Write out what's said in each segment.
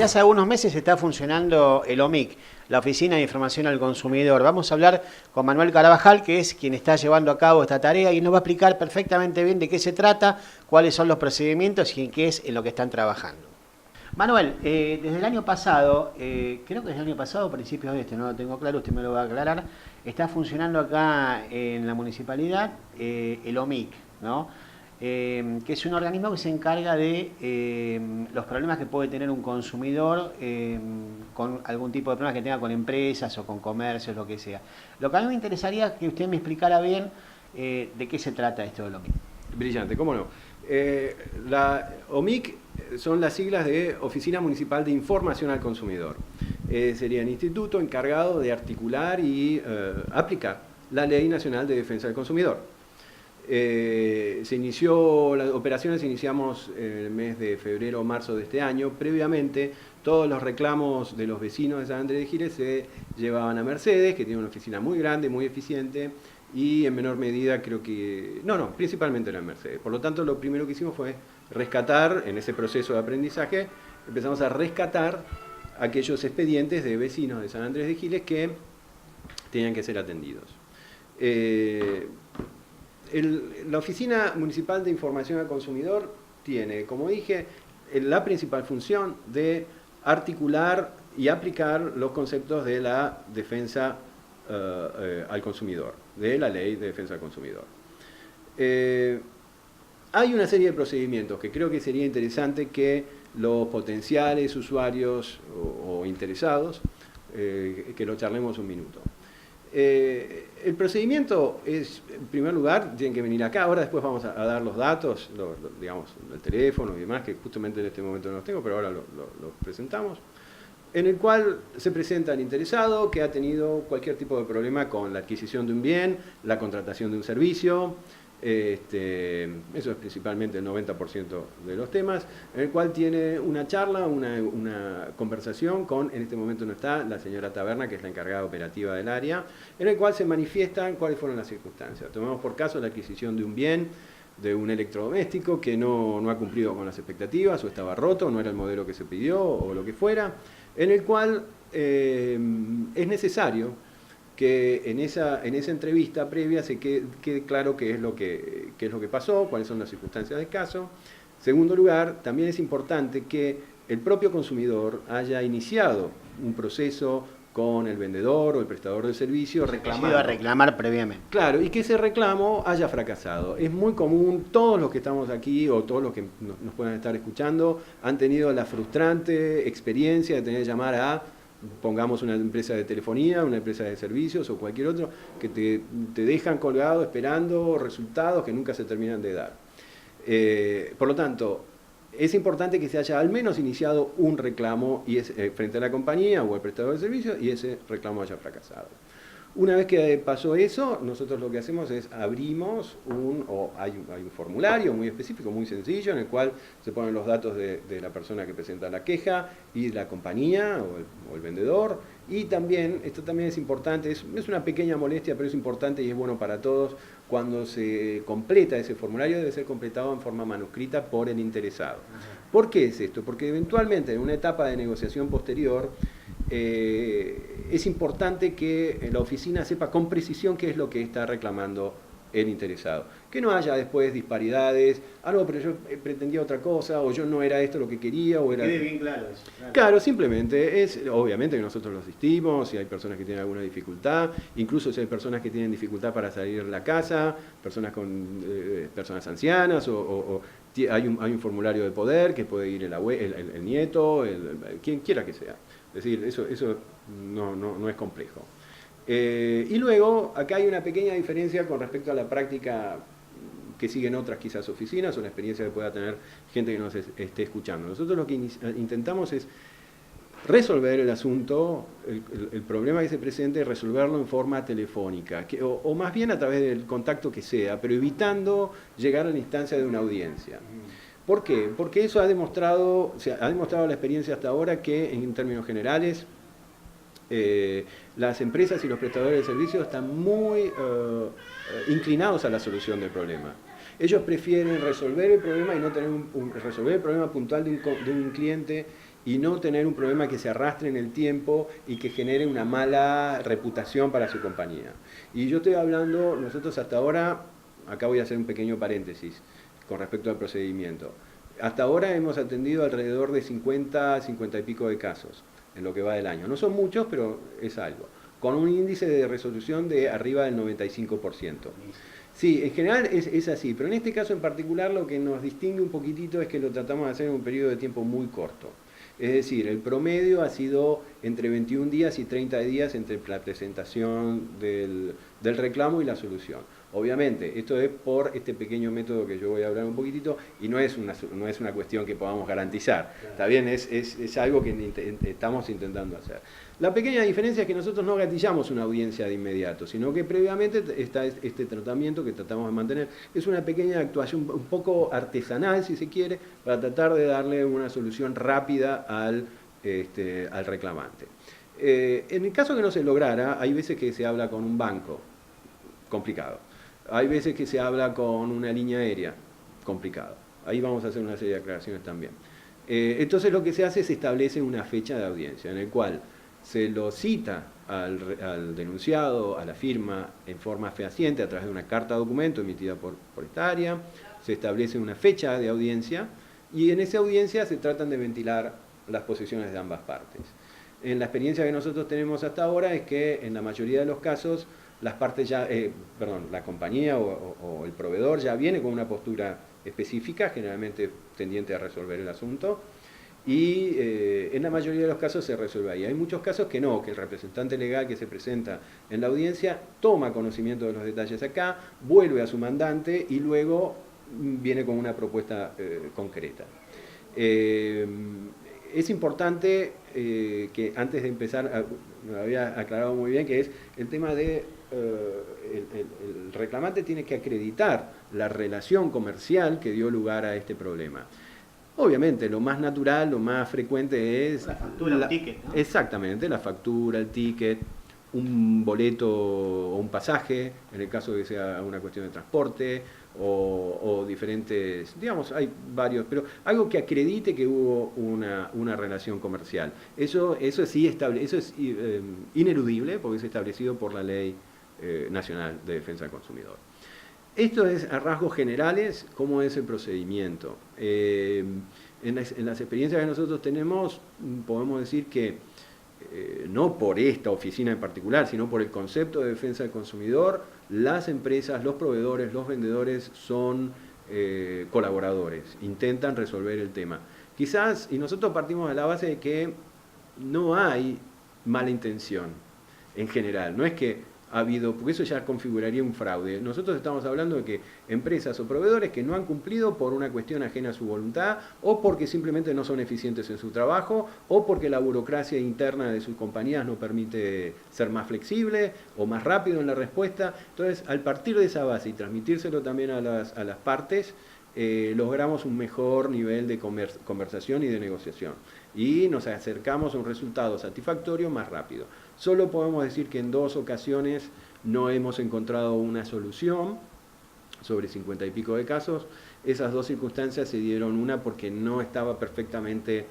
hace algunos meses está funcionando el OMIC, la Oficina de Información al Consumidor. Vamos a hablar con Manuel Carabajal, que es quien está llevando a cabo esta tarea y nos va a explicar perfectamente bien de qué se trata, cuáles son los procedimientos y en qué es en lo que están trabajando. Manuel, desde el año pasado, creo que desde el año pasado, principios de no lo tengo claro, usted me lo va a aclarar, está funcionando acá en la municipalidad el OMIC, ¿no? Que es un organismo que se encarga de los problemas que puede tener un consumidor con algún tipo de problemas que tenga con empresas o con comercios, lo que sea. Lo que a mí me interesaría es que usted me explicara bien de qué se trata esto del OMIC. Brillante, cómo no. La OMIC son las siglas de Oficina Municipal de Información al Consumidor. Sería el instituto encargado de articular y aplicar la Ley Nacional de Defensa del Consumidor. Las operaciones iniciamos en el mes de febrero o marzo de este año. Previamente, todos los reclamos de los vecinos de San Andrés de Giles se llevaban a Mercedes, que tiene una oficina muy grande, muy eficiente, y en menor medida creo que... principalmente era en Mercedes. Por lo tanto, lo primero que hicimos fue rescatar, en ese proceso de aprendizaje, empezamos a rescatar aquellos expedientes de vecinos de San Andrés de Giles que tenían que ser atendidos. La Oficina Municipal de Información al Consumidor tiene, como dije, la principal función de articular y aplicar los conceptos de la defensa al consumidor, de la Ley de Defensa al Consumidor. Hay una serie de procedimientos que creo que sería interesante que los potenciales usuarios o interesados, que lo charlemos un minuto. El procedimiento es, en primer lugar, tienen que venir acá. Ahora después vamos a dar los datos, digamos, el teléfono y demás, que justamente en este momento no los tengo, pero ahora los presentamos. En el cual se presenta el interesado que ha tenido cualquier tipo de problema con la adquisición de un bien, la contratación de un servicio. Eso es principalmente el 90% de los temas, en el cual tiene una charla, una conversación con, en este momento no está, la señora Taberna, que es la encargada operativa del área, en el cual se manifiestan cuáles fueron las circunstancias. Tomamos por caso la adquisición de un bien, de un electrodoméstico que no ha cumplido con las expectativas, o estaba roto, no era el modelo que se pidió, o lo que fuera, en el cual es necesario que en esa entrevista previa se quede claro qué es lo que pasó, cuáles son las circunstancias del caso. Segundo lugar, también es importante que el propio consumidor haya iniciado un proceso con el vendedor o el prestador del servicio reclamando. A reclamar previamente. Claro, y que ese reclamo haya fracasado. Es muy común, todos los que estamos aquí o todos los que nos puedan estar escuchando han tenido la frustrante experiencia de tener que llamar a, pongamos una empresa de telefonía, una empresa de servicios o cualquier otro, que te dejan colgado esperando resultados que nunca se terminan de dar. Por lo tanto, es importante que se haya al menos iniciado un reclamo frente a la compañía o al prestador de servicios y ese reclamo haya fracasado. Una vez que pasó eso, nosotros lo que hacemos es abrimos hay un formulario muy específico, muy sencillo, en el cual se ponen los datos de la persona que presenta la queja y la compañía o el vendedor. Y también, esto también es importante, es una pequeña molestia, pero es importante y es bueno para todos, cuando se completa ese formulario debe ser completado en forma manuscrita por el interesado. ¿Por qué es esto? Porque eventualmente en una etapa de negociación posterior, es importante que la oficina sepa con precisión qué es lo que está reclamando el interesado. Que no haya después disparidades, no, pero yo pretendía otra cosa, o yo no era esto lo que quería, o era... Quede bien claro eso. Claro, simplemente obviamente que nosotros lo asistimos, si hay personas que tienen alguna dificultad, incluso si hay personas que tienen dificultad para salir de la casa, personas ancianas, hay un formulario de poder que puede ir el nieto, quien quiera que sea. Es decir, eso no es complejo. Y luego, acá hay una pequeña diferencia con respecto a la práctica que siguen otras quizás oficinas o la experiencia que pueda tener gente que nos esté escuchando. Nosotros lo que intentamos es resolver el asunto, el problema que se presente, resolverlo en forma telefónica, o más bien a través del contacto que sea, pero evitando llegar a la instancia de una audiencia. ¿Por qué? Porque eso ha demostrado la experiencia hasta ahora que, en términos generales, las empresas y los prestadores de servicios están muy inclinados a la solución del problema. Ellos prefieren resolver el problema y no tener resolver el problema puntual de un cliente y no tener un problema que se arrastre en el tiempo y que genere una mala reputación para su compañía. Y yo estoy hablando, nosotros hasta ahora, acá voy a hacer un pequeño paréntesis con respecto al procedimiento. Hasta ahora hemos atendido alrededor de 50 y pico de casos en lo que va del año. No son muchos, pero es algo. Con un índice de resolución de arriba del 95%. Sí, en general es así, pero en este caso en particular lo que nos distingue un poquitito es que lo tratamos de hacer en un periodo de tiempo muy corto. Es decir, el promedio ha sido entre 21 días y 30 días entre la presentación del reclamo y la solución. Obviamente, esto es por este pequeño método que yo voy a hablar un poquitito y no es una cuestión que podamos garantizar. Está bien, es algo que estamos intentando hacer. La pequeña diferencia es que nosotros no gatillamos una audiencia de inmediato, sino que previamente está este tratamiento que tratamos de mantener. Es una pequeña actuación un poco artesanal, si se quiere, para tratar de darle una solución rápida al reclamante. En el caso que no se lograra, hay veces que se habla con un banco, complicado. Hay veces que se habla con una línea aérea, complicado. Ahí vamos a hacer una serie de aclaraciones también. Entonces lo que se hace es establece una fecha de audiencia, en el cual se lo cita al denunciado, a la firma, en forma fehaciente, a través de una carta documento emitida por esta área, se establece una fecha de audiencia, y en esa audiencia se tratan de ventilar las posiciones de ambas partes. En la experiencia que nosotros tenemos hasta ahora es que en la mayoría de los casos las partes ya, la compañía o el proveedor ya viene con una postura específica, generalmente tendiente a resolver el asunto, y en la mayoría de los casos se resuelve ahí. Hay muchos casos que no, que el representante legal que se presenta en la audiencia toma conocimiento de los detalles acá, vuelve a su mandante y luego viene con una propuesta concreta. Es importante que antes de empezar, me había aclarado muy bien, que es el tema de el reclamante tiene que acreditar la relación comercial que dio lugar a este problema. Obviamente, lo más natural, lo más frecuente es... La factura, el ticket, ¿no? Exactamente, la factura, el ticket, un boleto o un pasaje, en el caso de que sea una cuestión de transporte, o diferentes, digamos, hay varios, pero algo que acredite que hubo una relación comercial. Eso es ineludible porque es establecido por la Ley Nacional de Defensa del Consumidor. Esto es a rasgos generales cómo es el procedimiento. En las experiencias que nosotros tenemos, podemos decir que no por esta oficina en particular, sino por el concepto de defensa del consumidor, las empresas, los proveedores, los vendedores son colaboradores, intentan resolver el tema. Quizás, y nosotros partimos de la base de que no hay mala intención en general, no es que ha habido, porque eso ya configuraría un fraude. Nosotros estamos hablando de que empresas o proveedores que no han cumplido por una cuestión ajena a su voluntad, o porque simplemente no son eficientes en su trabajo, o porque la burocracia interna de sus compañías no permite ser más flexible o más rápido en la respuesta. Entonces, al partir de esa base y transmitírselo también a las partes, logramos un mejor nivel de conversación y de negociación. Y nos acercamos a un resultado satisfactorio más rápido. Solo podemos decir que en 2 ocasiones no hemos encontrado una solución sobre 50 y pico de casos. Esas 2 circunstancias se dieron, una porque no estaba perfectamente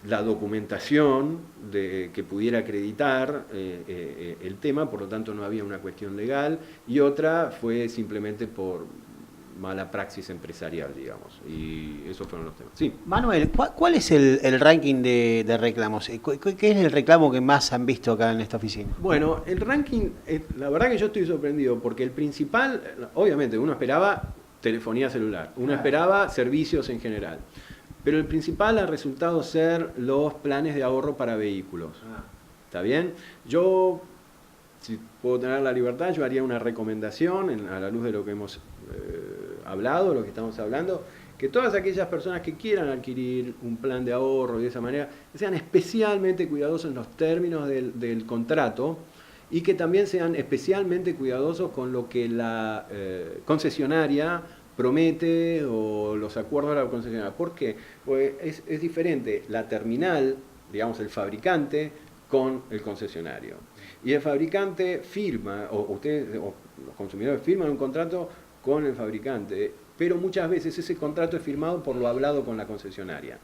la documentación que pudiera acreditar el tema, por lo tanto no había una cuestión legal, y otra fue simplemente por mala praxis empresarial, digamos, y esos fueron los temas. Sí. Manuel, ¿cuál es el ranking de reclamos? ¿Qué es el reclamo que más han visto acá en esta oficina? Bueno, el ranking, la verdad que yo estoy sorprendido, porque el principal, obviamente uno esperaba telefonía celular, uno esperaba servicios en general, pero el principal ha resultado ser los planes de ahorro para vehículos. ¿Está bien? Yo, si puedo tener la libertad, yo haría una recomendación a la luz de lo que hemos hablado, lo que estamos hablando, que todas aquellas personas que quieran adquirir un plan de ahorro y de esa manera, sean especialmente cuidadosos en los términos del contrato, y que también sean especialmente cuidadosos con lo que la concesionaria promete o los acuerdos de la concesionaria. ¿Por qué? Pues es diferente la terminal, digamos el fabricante, con el concesionario. Y el fabricante firma, o los consumidores firman un contrato con el fabricante, pero muchas veces ese contrato es firmado por lo hablado con la concesionaria.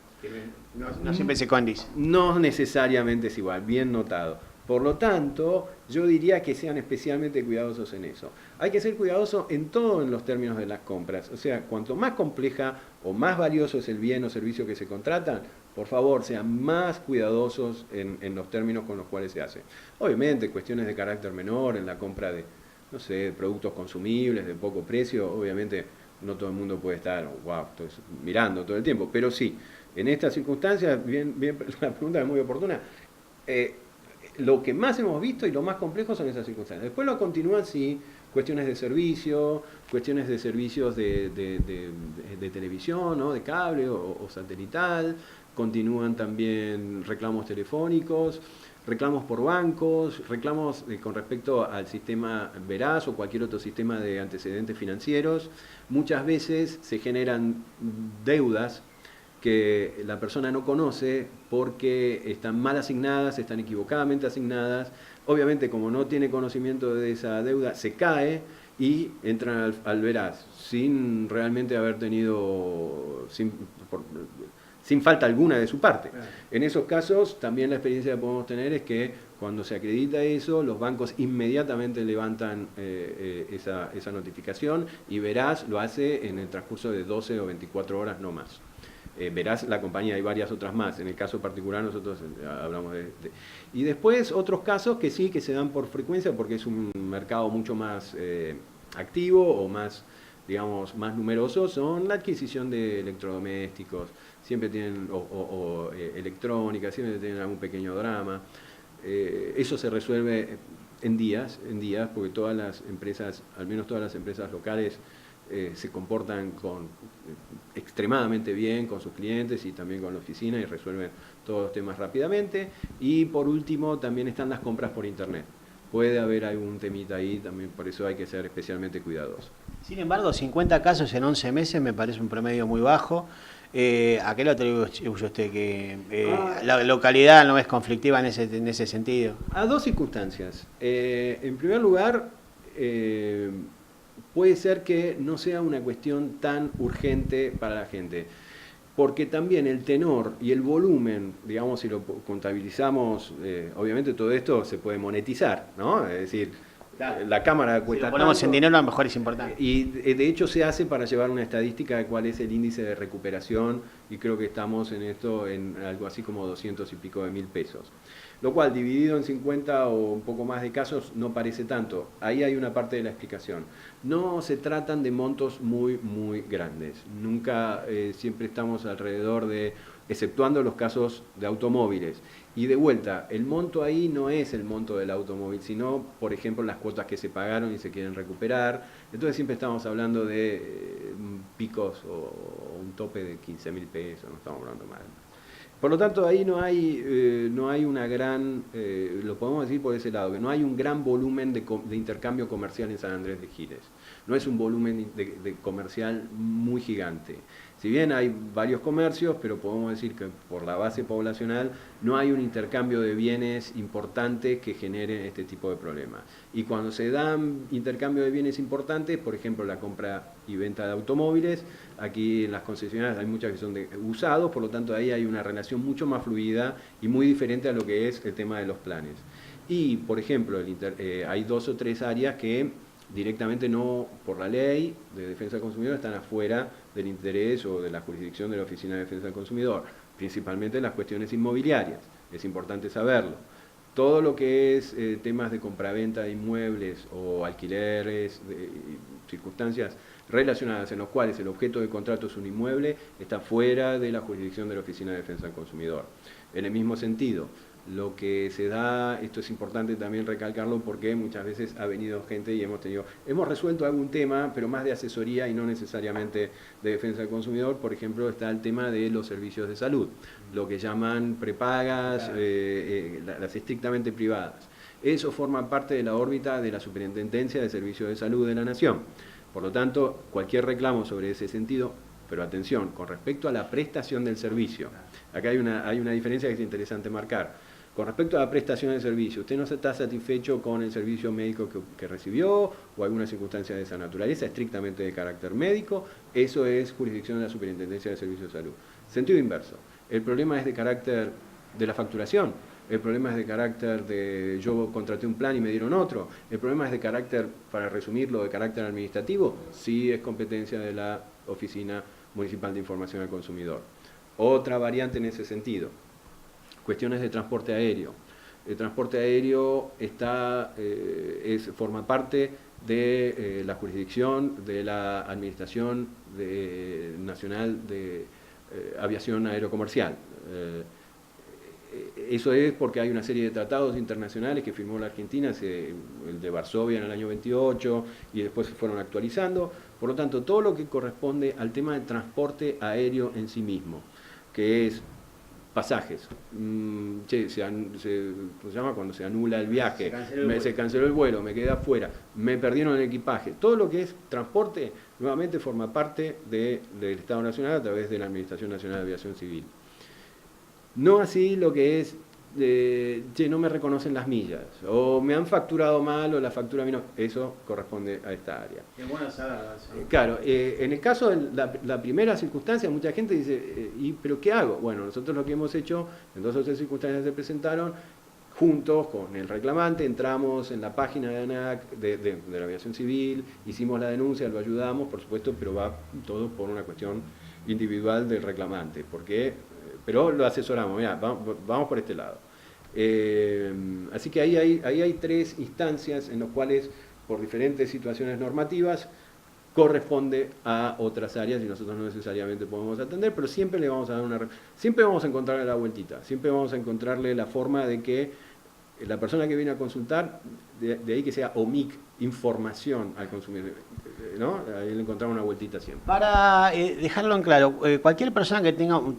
No siempre se condice. No necesariamente es igual, bien notado. Por lo tanto, yo diría que sean especialmente cuidadosos en eso. Hay que ser cuidadosos en todo en los términos de las compras. O sea, cuanto más compleja o más valioso es el bien o servicio que se contratan, por favor, sean más cuidadosos en los términos con los cuales se hace. Obviamente, cuestiones de carácter menor en la compra de, no sé, productos consumibles de poco precio, obviamente no todo el mundo puede estar, mirando todo el tiempo, pero sí, en estas circunstancias, bien, la pregunta es muy oportuna, lo que más hemos visto y lo más complejo son esas circunstancias. Después lo continúan, sí, cuestiones de servicio, cuestiones de servicios de televisión, ¿no? De cable o satelital, continúan también reclamos telefónicos, reclamos por bancos, reclamos con respecto al sistema Veraz o cualquier otro sistema de antecedentes financieros. Muchas veces se generan deudas que la persona no conoce porque están mal asignadas, están equivocadamente asignadas. Obviamente, como no tiene conocimiento de esa deuda, se cae y entran al Veraz sin realmente haber tenido, sin falta alguna de su parte. En esos casos, también la experiencia que podemos tener es que cuando se acredita eso, los bancos inmediatamente levantan esa notificación y Veraz lo hace en el transcurso de 12 o 24 horas, no más. Veraz la compañía, hay varias otras más. En el caso particular nosotros hablamos Y después otros casos que sí, que se dan por frecuencia porque es un mercado mucho más activo o más, digamos, más numeroso, son la adquisición de electrodomésticos, siempre tienen, electrónica, siempre tienen algún pequeño drama. Eso se resuelve en días, porque todas las empresas, al menos todas las empresas locales, se comportan extremadamente bien con sus clientes y también con la oficina y resuelven todos los temas rápidamente. Y por último también están las compras por internet. Puede haber algún temita ahí, también por eso hay que ser especialmente cuidadosos. Sin embargo, 50 casos en 11 meses me parece un promedio muy bajo. ¿A qué lo atribuye usted? ¿Que la localidad no es conflictiva en ese sentido? A dos circunstancias. En primer lugar, puede ser que no sea una cuestión tan urgente para la gente, porque también el tenor y el volumen, digamos, si lo contabilizamos, obviamente todo esto se puede monetizar, ¿no? Es decir, claro, la cámara cuesta si lo ponemos tanto, en dinero, a lo mejor es importante. Y de hecho se hace para llevar una estadística de cuál es el índice de recuperación, y creo que estamos en esto en algo así como 200 y pico de mil pesos. Lo cual, dividido en 50 o un poco más de casos, no parece tanto. Ahí hay una parte de la explicación. No se tratan de montos muy, muy grandes. Nunca, siempre estamos alrededor de, exceptuando los casos de automóviles. Y de vuelta, el monto ahí no es el monto del automóvil, sino, por ejemplo, las cuotas que se pagaron y se quieren recuperar. Entonces siempre estamos hablando de picos o un tope de 15.000 pesos, no estamos hablando más. Por lo tanto, ahí no hay una gran, lo podemos decir por ese lado, que no hay un gran volumen de intercambio comercial en San Andrés de Giles. No es un volumen de comercial muy gigante. Si bien hay varios comercios, pero podemos decir que por la base poblacional no hay un intercambio de bienes importante que genere este tipo de problemas. Y cuando se dan intercambio de bienes importantes, por ejemplo la compra y venta de automóviles, aquí en las concesionarias hay muchas que son usados, por lo tanto ahí hay una relación mucho más fluida y muy diferente a lo que es el tema de los planes. Y, por ejemplo, hay 2 o 3 áreas que directamente no, por la ley de defensa del consumidor, están afuera del interés o de la jurisdicción de la Oficina de Defensa del Consumidor, principalmente las cuestiones inmobiliarias, es importante saberlo. Todo lo que es temas de compraventa de inmuebles o alquileres, circunstancias relacionadas en los cuales el objeto de contrato es un inmueble, está fuera de la jurisdicción de la Oficina de Defensa del Consumidor. En el mismo sentido, lo que se da, esto es importante también recalcarlo porque muchas veces ha venido gente y hemos resuelto algún tema, pero más de asesoría y no necesariamente de defensa del consumidor. Por ejemplo, está el tema de los servicios de salud, lo que llaman prepagas, las estrictamente privadas. Eso forma parte de la órbita de la Superintendencia de Servicios de Salud de la Nación. Por lo tanto, cualquier reclamo sobre ese sentido, pero atención, con respecto a la prestación del servicio, acá hay una diferencia que es interesante marcar. Con respecto a la prestación de servicio, usted no está satisfecho con el servicio médico que recibió o alguna circunstancia de esa naturaleza, estrictamente de carácter médico, eso es jurisdicción de la Superintendencia de Servicios de Salud. Sentido inverso, el problema es de carácter de la facturación, el problema es de carácter de yo contraté un plan y me dieron otro, el problema es de carácter, para resumirlo, de carácter administrativo, sí es competencia de la Oficina Municipal de Información al Consumidor. Otra variante en ese sentido, cuestiones de transporte aéreo. El transporte aéreo forma parte de la jurisdicción de la Administración Nacional de Aviación Aerocomercial. Eso es porque hay una serie de tratados internacionales que firmó la Argentina, el de Varsovia en el año 28, y después se fueron actualizando. Por lo tanto, todo lo que corresponde al tema del transporte aéreo en sí mismo, que es pasajes, se llama cuando se anula el viaje, se canceló el vuelo, me quedé afuera, me perdieron el equipaje, todo lo que es transporte nuevamente forma parte del Estado Nacional a través de la Administración Nacional de Aviación Civil. No así lo que es, no me reconocen las millas, o me han facturado mal, o la factura vino, eso corresponde a esta área. Qué bueno saber eso. Claro, en el caso de la primera circunstancia, mucha gente dice, ¿pero qué hago? Bueno, nosotros lo que hemos hecho, en 2 o 3 circunstancias se presentaron, juntos con el reclamante, entramos en la página de ANAC, de la aviación civil, hicimos la denuncia, lo ayudamos, por supuesto, pero va todo por una cuestión individual del reclamante, pero lo asesoramos, mirá, vamos por este lado. Así que ahí hay 3 instancias en las cuales, por diferentes situaciones normativas, corresponde a otras áreas y nosotros no necesariamente podemos atender, pero siempre le vamos a dar siempre vamos a encontrarle la vueltita, siempre vamos a encontrarle la forma de que la persona que viene a consultar, de ahí que sea OMIC, información al consumidor, ¿no? Ahí le encontramos una vueltita siempre. Para dejarlo en claro, cualquier persona que tenga un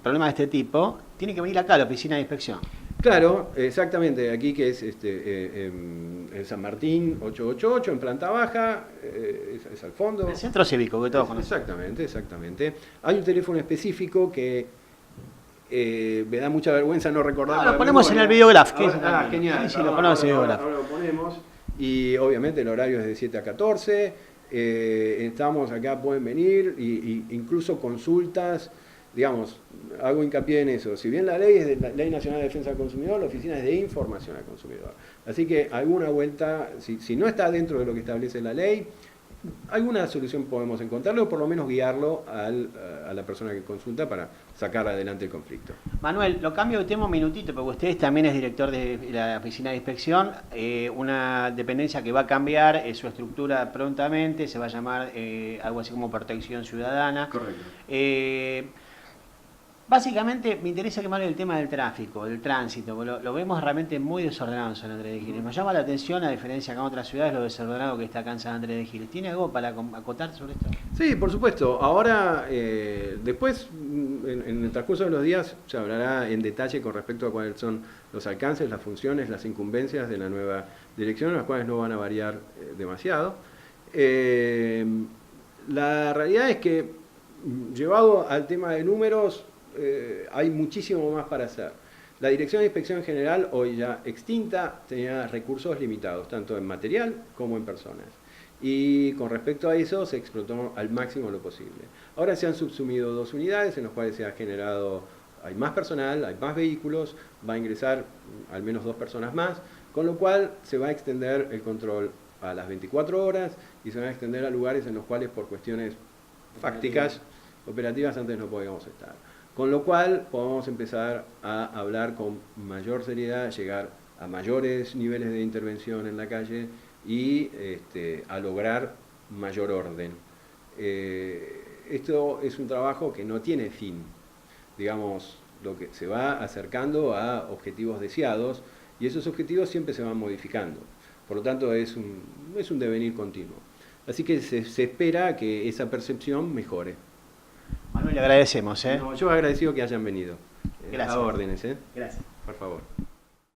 problema de este tipo, tiene que venir acá a la oficina de inspección. Claro, exactamente, aquí que es en San Martín 888, en planta baja, es al fondo. El centro cívico que todos conocemos. Exactamente. Hay un teléfono específico que me da mucha vergüenza no recordarlo. Lo ponemos en el videograph. Genial. Sí, lo ponemos en el videograph. Ahora lo ponemos. Y obviamente el horario es de 7 a 14. Estamos acá, pueden venir, incluso consultas. Digamos, hago hincapié en eso. Si bien la ley es de la Ley Nacional de Defensa del Consumidor, la oficina es de información al consumidor. Así que alguna vuelta, si no está dentro de lo que establece la ley, alguna solución podemos encontrarle o por lo menos guiarlo a la persona que consulta para sacar adelante el conflicto. Manuel, lo cambio de tema un minutito porque usted también es director de la oficina de inspección, una dependencia que va a cambiar su estructura prontamente, se va a llamar algo así como Protección Ciudadana. Correcto. Básicamente me interesa que me hable del tema del tráfico, del tránsito, lo vemos realmente muy desordenado en San Andrés de Giles. Nos llama la atención, a diferencia acá en otras ciudades, lo desordenado que está acá en San Andrés de Giles. ¿Tiene algo para acotar sobre esto? Sí, por supuesto. Ahora, después, en el transcurso de los días, se hablará en detalle con respecto a cuáles son los alcances, las funciones, las incumbencias de la nueva dirección, las cuales no van a variar demasiado. La realidad es que, llevado al tema de números, hay muchísimo más para hacer. La Dirección de Inspección General, hoy ya extinta, tenía recursos limitados, tanto en material como en personas. Y con respecto a eso se explotó al máximo lo posible. Ahora se han subsumido 2 unidades en las cuales se ha generado, hay más personal, hay más vehículos, va a ingresar al menos 2 personas más, con lo cual se va a extender el control a las 24 horas y se va a extender a lugares en los cuales por cuestiones fácticas, operativas, antes no podíamos estar. Con lo cual podemos empezar a hablar con mayor seriedad, llegar a mayores niveles de intervención en la calle y a lograr mayor orden. Esto es un trabajo que no tiene fin. Digamos, lo que se va acercando a objetivos deseados y esos objetivos siempre se van modificando. Por lo tanto, es un devenir continuo. Así que se espera que esa percepción mejore. Manuel, le agradecemos. No, yo agradecido que hayan venido. Gracias. A órdenes. Gracias. Por favor.